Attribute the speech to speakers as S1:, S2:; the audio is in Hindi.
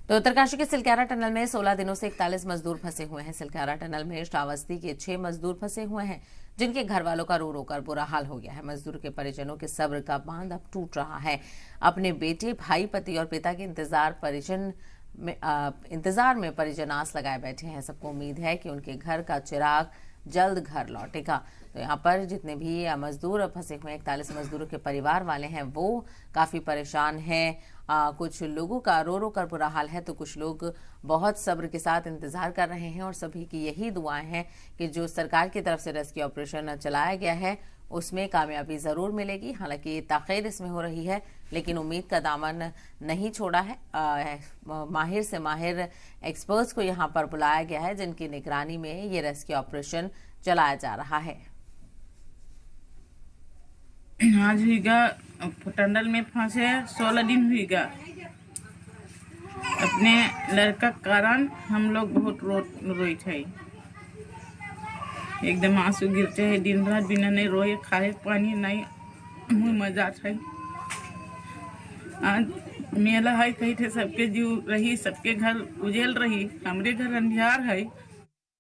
S1: तो उत्तरकाशी के सिलक्यारा टनल में 16 दिनों से 41 मजदूर फंसे हुए हैं। सिलक्यारा टनल में श्रावस्ती के 6 मजदूर फंसे हुए हैं, जिनके घर वालों का रो रो कर बुरा हाल हो गया है। मजदूर के परिजनों के सब्र का बांध अब टूट रहा है। अपने बेटे, भाई, पति और पिता के इंतजार में परिजन आस लगाए बैठे हैं। सबको उम्मीद है कि उनके घर का चिराग जल्द घर लौटेगा। तो यहाँ पर जितने भी मजदूर फंसे हुए 41 मजदूरों के परिवार वाले हैं वो काफी परेशान हैं। कुछ लोगों का रो रो कर बुरा हाल है, तो कुछ लोग बहुत सब्र के साथ इंतजार कर रहे हैं और सभी की यही दुआएं हैं कि जो सरकार की तरफ से रेस्क्यू ऑपरेशन चलाया गया है उसमें कामयाबी जरूर मिलेगी। हालांकि ताखीर इसमें हो रही है, लेकिन उम्मीद का दामन नहीं छोड़ा है। माहिर से माहिर एक्सपर्ट्स को यहाँ पर बुलाया गया है, जिनकी निगरानी में ये रेस्क्यू ऑपरेशन चलाया जा रहा है।
S2: आज हुईगा टनल में फंसे 16 दिन हुईगा। अपने लड़का कारण हम लोग बहुत रोई थे, एकदम आंसू गिरते हैं। दिन रात बिना नहीं रोए, खाए पानी नहीं, मुँह मजा थे। आज मेला है, कही थे सबके जीव रही, सबके घर उजेल रही, हमरे घर अंधियार है।